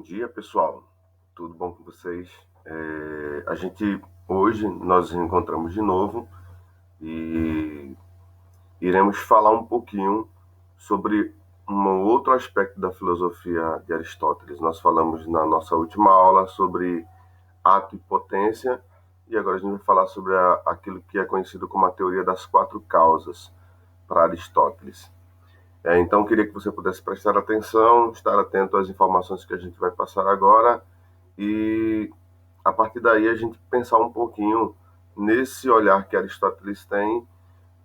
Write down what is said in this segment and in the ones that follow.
dia, pessoal. Tudo bom com vocês? Hoje nós nos encontramos de novo e iremos falar um pouquinho sobre um outro aspecto da filosofia de Aristóteles. Nós falamos na nossa última aula sobre ato e potência e agora a gente vai falar sobre aquilo que é conhecido como a teoria das quatro causas para Aristóteles. Então, eu queria que você pudesse prestar atenção, estar atento às informações que a gente vai passar agora e, a partir daí, a gente pensar um pouquinho nesse olhar que Aristóteles tem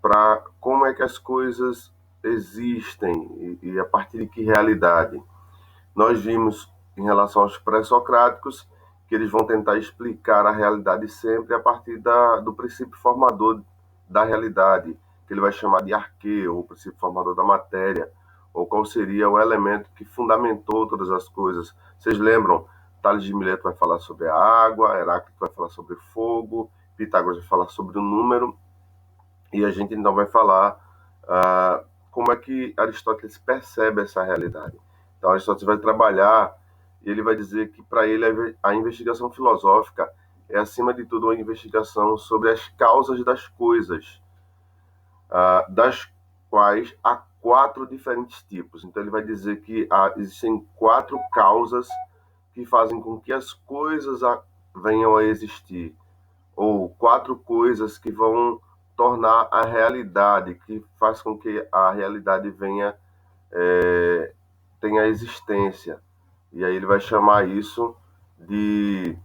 para como é que as coisas existem e a partir de que realidade. Nós vimos, em relação aos pré-socráticos, que eles vão tentar explicar a realidade sempre a partir do princípio formador da realidade, que ele vai chamar de arquê, ou o princípio formador da matéria, ou qual seria o elemento que fundamentou todas as coisas. Vocês lembram? Tales de Mileto vai falar sobre a água, Heráclito vai falar sobre o fogo, Pitágoras vai falar sobre o número, e a gente então vai falar como é que Aristóteles percebe essa realidade. Então, Aristóteles vai trabalhar e ele vai dizer que, para ele, a investigação filosófica é, acima de tudo, uma investigação sobre as causas das coisas, das quais há quatro diferentes tipos. Então, ele vai dizer que existem quatro causas que fazem com que as coisas venham a existir, ou quatro coisas que vão tornar a realidade, que faz com que a realidade tenha existência. E aí ele vai chamar isso de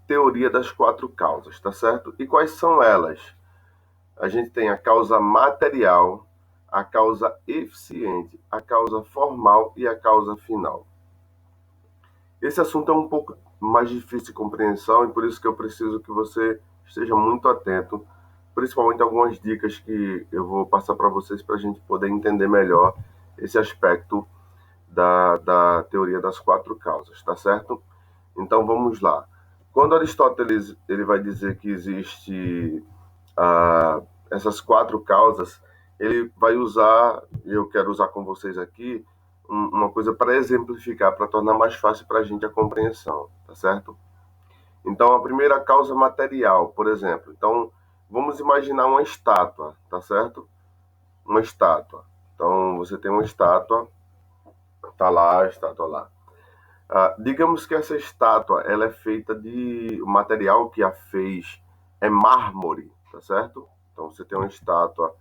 teoria das quatro causas, tá certo? E quais são elas? A gente tem a causa material, a causa eficiente, a causa formal e a causa final. Esse assunto é um pouco mais difícil de compreensão e por isso que eu preciso que você esteja muito atento, principalmente algumas dicas que eu vou passar para vocês para a gente poder entender melhor esse aspecto da teoria das quatro causas, tá certo? Então vamos lá. Quando Aristóteles ele vai dizer que existe essas quatro causas, ele vai usar, eu quero usar com vocês aqui, uma coisa para exemplificar, para tornar mais fácil para a gente a compreensão, tá certo? Então, a primeira causa material, por exemplo. Então, vamos imaginar uma estátua, tá certo? Uma estátua. Então, você tem uma estátua, tá lá, a estátua lá. Digamos que essa estátua, ela é feita de... O material que a fez é mármore, tá certo? Então, você tem uma estátua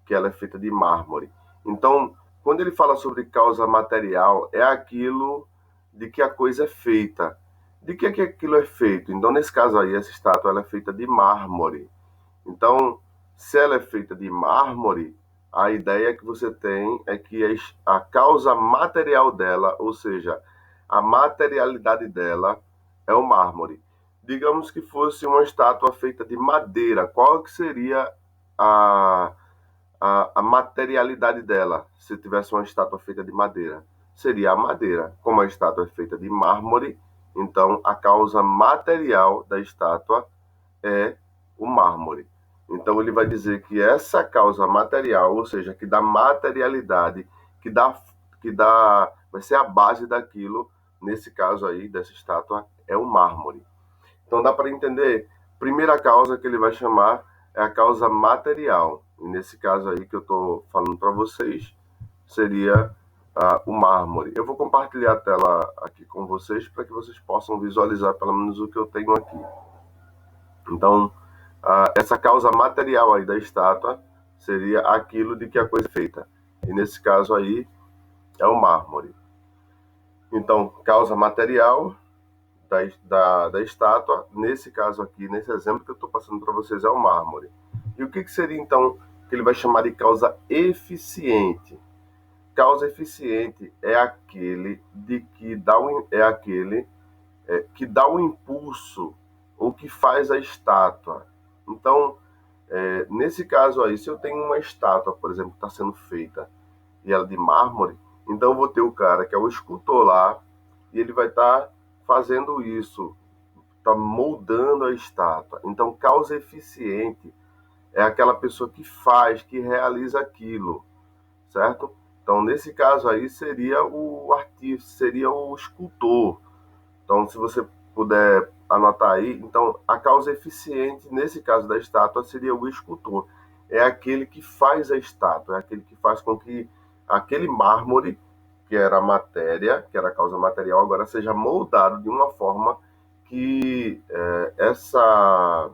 que ela é feita de mármore. Então, quando ele fala sobre causa material, é aquilo de que a coisa é feita. De que aquilo é feito? Então, nesse caso aí, essa estátua ela é feita de mármore. Então, se ela é feita de mármore, a ideia que você tem é que a causa material dela, ou seja, a materialidade dela, é o mármore. Digamos que fosse uma estátua feita de madeira, qual que seria a materialidade dela, se tivesse uma estátua feita de madeira? Seria a madeira. Como a estátua é feita de mármore, então a causa material da estátua é o mármore. Então ele vai dizer que essa causa material, ou seja, que dá materialidade, vai ser a base daquilo, nesse caso aí, dessa estátua, é o mármore. Então dá para entender, primeira causa que ele vai chamar é a causa material. E nesse caso aí que eu estou falando para vocês, seria o mármore. Eu vou compartilhar a tela aqui com vocês para que vocês possam visualizar pelo menos o que eu tenho aqui. Então, essa causa material aí da estátua seria aquilo de que a coisa é feita. E nesse caso aí é o mármore. Então, causa material da estátua, nesse caso aqui, nesse exemplo que eu estou passando para vocês, é o mármore. E o que seria, então, que ele vai chamar de causa eficiente? Causa eficiente é aquele que dá o impulso, ou que faz a estátua. Então, nesse caso aí, se eu tenho uma estátua, por exemplo, que está sendo feita, e ela é de mármore, então eu vou ter o cara que é o escultor lá, e ele vai estar fazendo isso, está moldando a estátua. Então, causa eficiente é aquela pessoa que faz, que realiza aquilo, certo? Então, Então, nesse caso aí, seria o artista, seria o escultor. Então, se você puder anotar aí, então a causa eficiente, nesse caso da estátua, seria o escultor. É aquele que faz a estátua, é aquele que faz com que aquele mármore, que era a matéria, que era a causa material, agora seja moldado de uma forma que essa,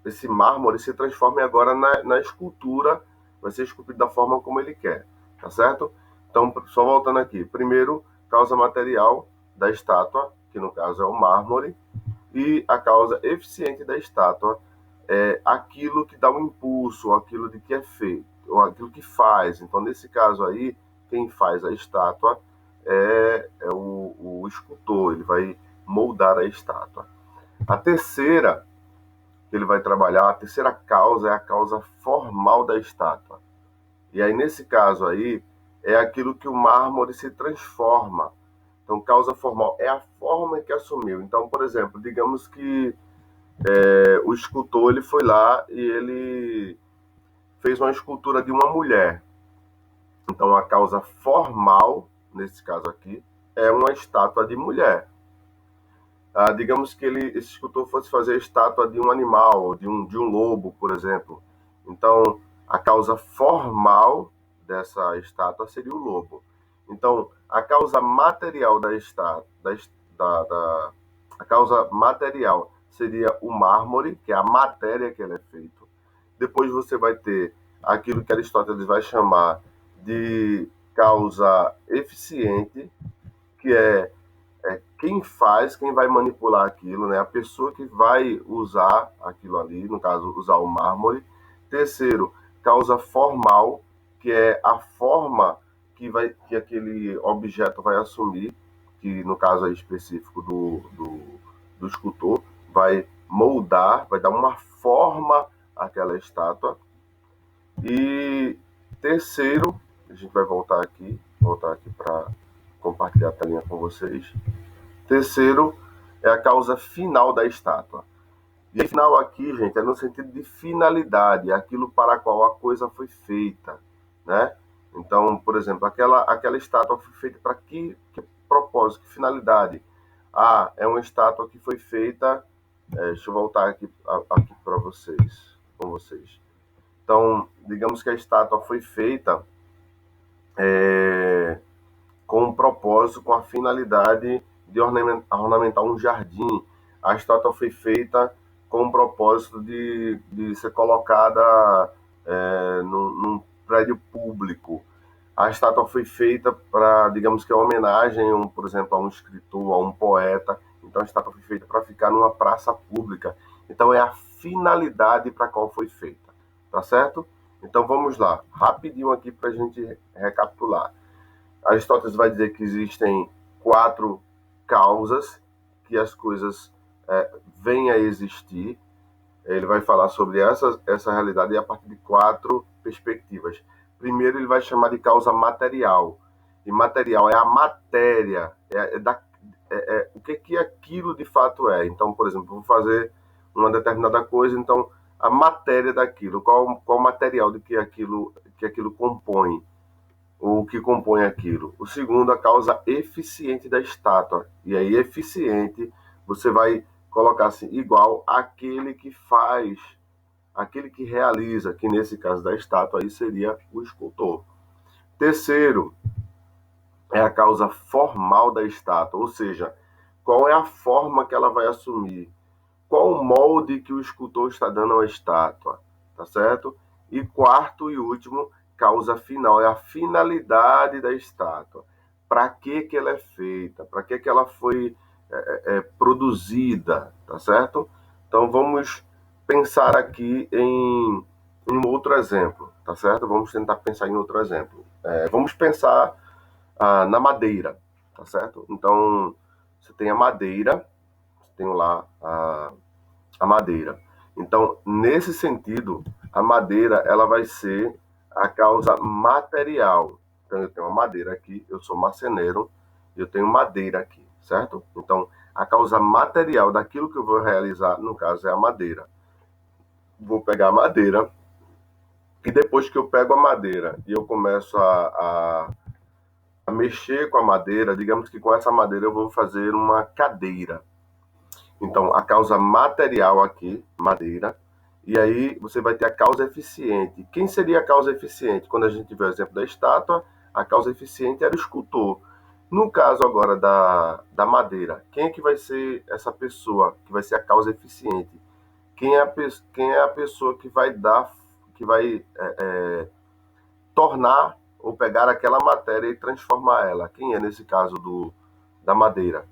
esse mármore se transforme agora na escultura, vai ser esculpido da forma como ele quer, tá certo? Então, só voltando aqui, primeiro, causa material da estátua, que no caso é o mármore, e a causa eficiente da estátua é aquilo que dá um impulso, aquilo de que é feito, ou aquilo que faz. Então, nesse caso aí, quem faz a estátua é o escultor, ele vai moldar a estátua. A terceira que ele vai trabalhar, a terceira causa é a causa formal da estátua. E aí, nesse caso aí, é aquilo que o mármore se transforma. Então, causa formal é a forma que assumiu. Então, por exemplo, digamos que o escultor ele foi lá e ele fez uma escultura de uma mulher. Então, a causa formal, nesse caso aqui, é uma estátua de mulher. Digamos que esse escultor fosse fazer a estátua de um animal, de um lobo, por exemplo. Então, a causa formal dessa estátua seria o lobo. Então, a causa material da estátua, a causa material seria o mármore, que é a matéria que ele é feito. Depois você vai ter aquilo que Aristóteles vai chamar de causa eficiente, que é quem faz, quem vai manipular aquilo, né? A pessoa que vai usar aquilo ali, no caso, usar o mármore. Terceiro, causa formal, que é a forma que aquele objeto vai assumir, que no caso aí específico do escultor, vai moldar, vai dar uma forma àquela estátua. E terceiro, a gente vai voltar aqui para compartilhar a telinha com vocês. Terceiro, é a causa final da estátua. E final aqui, gente, é no sentido de finalidade, é aquilo para a qual a coisa foi feita, né? Então, por exemplo, aquela estátua foi feita para que propósito, que finalidade? É uma estátua que foi feita, deixa eu voltar aqui para vocês, com vocês. Então, digamos que a estátua foi feita com um propósito, com a finalidade de ornamentar um jardim. A estátua foi feita com o propósito de ser colocada num prédio público. A estátua foi feita para, digamos que é uma homenagem, por exemplo, a um escritor, a um poeta. Então a estátua foi feita para ficar numa praça pública. Então é a finalidade para a qual foi feita, tá certo? Então vamos lá, rapidinho aqui para a gente recapitular. Aristóteles vai dizer que existem 4 causas que as coisas vêm a existir. Ele vai falar sobre essa realidade a partir de 4 perspectivas. Primeiro, ele vai chamar de causa material. E material é a matéria, o que aquilo de fato é. Então, por exemplo, vou fazer uma determinada coisa, então a matéria daquilo, qual o material de que aquilo compõe, ou que compõe aquilo. O segundo, a causa eficiente da estátua. E aí, eficiente, você vai colocar assim, igual aquele que faz, aquele que realiza, que nesse caso da estátua aí seria o escultor. Terceiro, é a causa formal da estátua, ou seja, qual é a forma que ela vai assumir, qual o molde que o escultor está dando à estátua, tá certo? E quarto e último, causa final, é a finalidade da estátua. Para que ela é feita? Para que ela foi produzida, tá certo? Então vamos pensar aqui em um outro exemplo, tá certo? Vamos tentar pensar em outro exemplo. Vamos pensar na madeira, tá certo? Então você tem a madeira, tem lá a madeira. Então, nesse sentido, a madeira ela vai ser a causa material. Então, eu tenho uma madeira aqui, eu sou marceneiro, eu tenho madeira aqui, certo? Então, a causa material daquilo que eu vou realizar, no caso, é a madeira. Vou pegar a madeira E depois que eu pego a madeira e eu começo a mexer com a madeira, digamos que com essa madeira eu vou fazer uma cadeira. Então, a causa material aqui, madeira, e aí você vai ter a causa eficiente. Quem seria a causa eficiente? Quando a gente vê o exemplo da estátua, a causa eficiente era o escultor. No caso agora da madeira, quem é que vai ser essa pessoa que vai ser a causa eficiente? Quem é a pessoa que vai dar, que vai tornar ou pegar aquela matéria e transformar ela? Quem é nesse caso da madeira?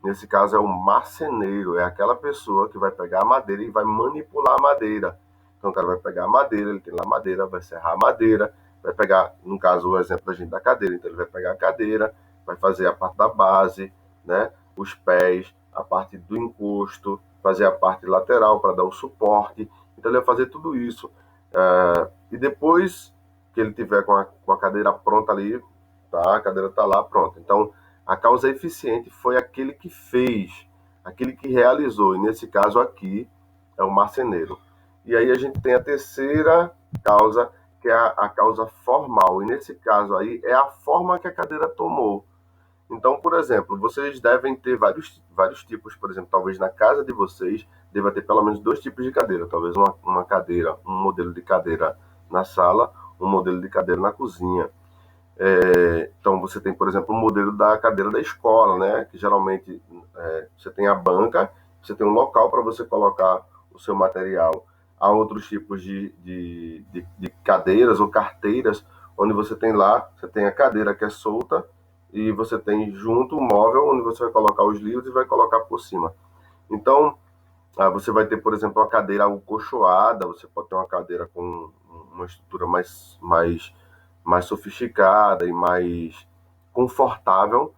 Nesse caso é o marceneiro, é aquela pessoa que vai pegar a madeira e vai manipular a madeira. Então o cara vai pegar a madeira, ele tem lá a madeira, vai serrar a madeira, vai pegar, no caso, o exemplo da gente da cadeira, então ele vai pegar a cadeira, vai fazer a parte da base, né, os pés, a parte do encosto, fazer a parte lateral para dar o suporte. Então ele vai fazer tudo isso. E depois que ele tiver com a cadeira pronta ali, tá, a cadeira está lá pronta. Então a causa eficiente foi aquele que fez, aquele que realizou, e nesse caso aqui é o marceneiro. E aí a gente tem a terceira causa, que é a causa formal, e nesse caso aí é a forma que a cadeira tomou. Então, por exemplo, vocês devem ter vários tipos, por exemplo, talvez na casa de vocês deva ter pelo menos dois tipos de cadeira, talvez uma cadeira, um modelo de cadeira na sala, um modelo de cadeira na cozinha. Então, você tem, por exemplo, o modelo da cadeira da escola, né? Que geralmente você tem a banca, você tem um local para você colocar o seu material. Há outros tipos de cadeiras ou carteiras, onde você tem lá, você tem a cadeira que é solta e você tem junto um móvel onde você vai colocar os livros e vai colocar por cima. Então, você vai ter, por exemplo, uma cadeira acolchoada, você pode ter uma cadeira com uma estrutura mais sofisticada e mais confortável.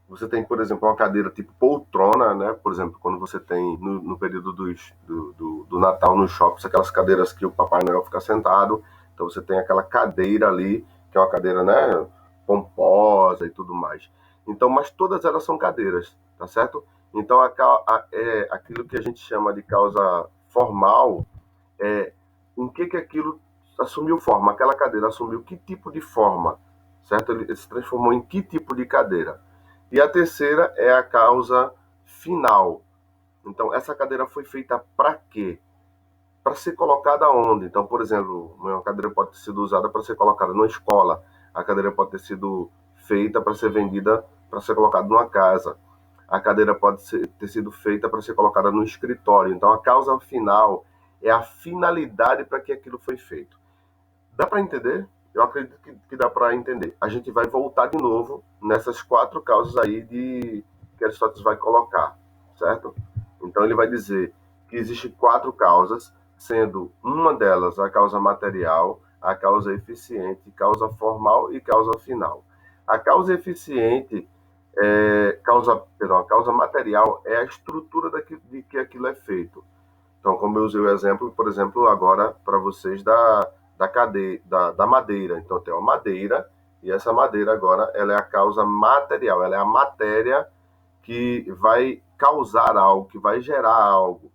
Você tem, por exemplo, uma cadeira tipo poltrona, né? Por exemplo, quando você tem no período do Natal nos shoppings, aquelas cadeiras que o Papai Noel fica sentado. Então você tem aquela cadeira ali, que é uma cadeira, né, pomposa e tudo mais. Então, mas todas elas são cadeiras, tá certo? Então, aquilo que a gente chama de causa formal é em que aquilo assumiu forma, aquela cadeira assumiu que tipo de forma, certo? Ele se transformou em que tipo de cadeira. E a terceira é a causa final. Então, essa cadeira foi feita para quê? Para ser colocada onde? Então, por exemplo, uma cadeira pode ter sido usada para ser colocada numa escola, a cadeira pode ter sido feita para ser vendida, para ser colocada numa casa, a cadeira pode ter sido feita para ser colocada no escritório. Então, a causa final é a finalidade para que aquilo foi feito. Dá para entender? Eu acredito que dá para entender. A gente vai voltar de novo nessas quatro causas aí que Aristóteles vai colocar, certo? Então ele vai dizer que existem quatro causas, sendo uma delas a causa material, a causa eficiente, causa formal e causa final. A causa eficiente a causa material é a estrutura de que aquilo é feito. Então, como eu usei o exemplo, por exemplo, agora para vocês da madeira. Então, tem uma madeira, e essa madeira agora ela é a causa material, ela é a matéria que vai causar algo, que vai gerar algo.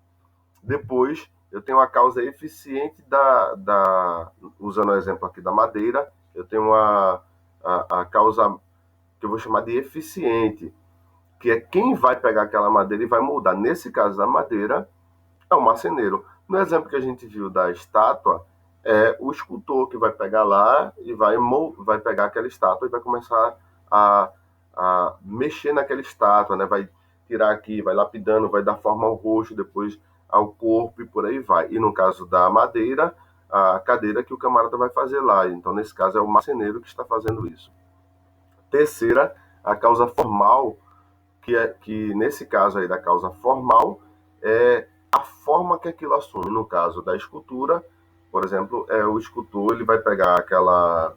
Depois, eu tenho a causa eficiente usando o exemplo aqui da madeira, eu tenho a causa que eu vou chamar de eficiente, que é quem vai pegar aquela madeira e vai moldar. Nesse caso da madeira, é o marceneiro. No exemplo que a gente viu da estátua, é o escultor que vai pegar lá e vai pegar aquela estátua e vai começar a, a mexer naquela estátua, né? Vai tirar aqui, vai lapidando, vai dar forma ao rosto, depois ao corpo e por aí vai. E no caso da madeira, a cadeira que o camarada vai fazer lá. Então, nesse caso, é o marceneiro que está fazendo isso. Terceira, a causa formal, que nesse caso aí da causa formal, é a forma que aquilo assume. No caso da escultura, por exemplo, o escultor ele vai pegar aquela,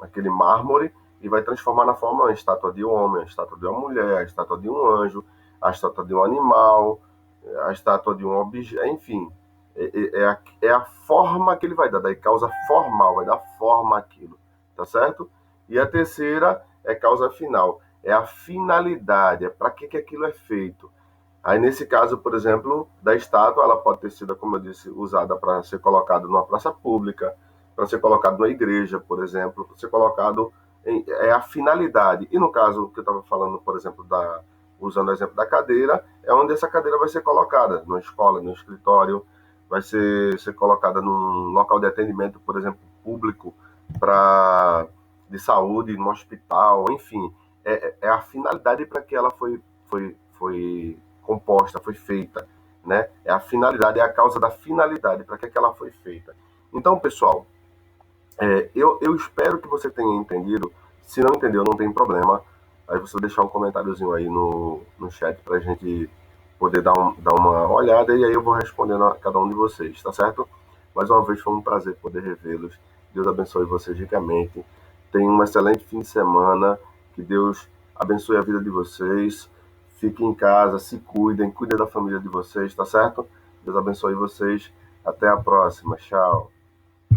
aquele mármore e vai transformar na forma uma estátua de um homem, a estátua de uma mulher, a estátua de um anjo, a estátua de um animal, a estátua de um objeto, enfim. É a forma que ele vai dar, daí causa formal, vai dar forma àquilo, tá certo? E a terceira é causa final, é a finalidade, é para que aquilo é feito. Aí, nesse caso, por exemplo, da estátua, ela pode ter sido, como eu disse, usada para ser colocada numa praça pública, para ser colocado numa igreja, por exemplo, para ser colocado é a finalidade. E no caso que eu estava falando, por exemplo, usando o exemplo da cadeira, é onde essa cadeira vai ser colocada, numa escola, no escritório, vai ser colocada num local de atendimento, por exemplo, público, para de saúde, no hospital, enfim, é a finalidade para que ela foi composta, foi feita, né? É a finalidade, é a causa da finalidade, para que ela foi feita. Então, pessoal, eu espero que você tenha entendido. Se não entendeu, não tem problema. Aí você deixar um comentáriozinho aí no chat para a gente poder dar uma olhada e aí eu vou respondendo a cada um de vocês, tá certo? Mais uma vez foi um prazer poder revê-los. Deus abençoe vocês ricamente. Tenham um excelente fim de semana. Que Deus abençoe a vida de vocês. Fiquem em casa, se cuidem da família de vocês, tá certo? Deus abençoe vocês. Até a próxima. Tchau.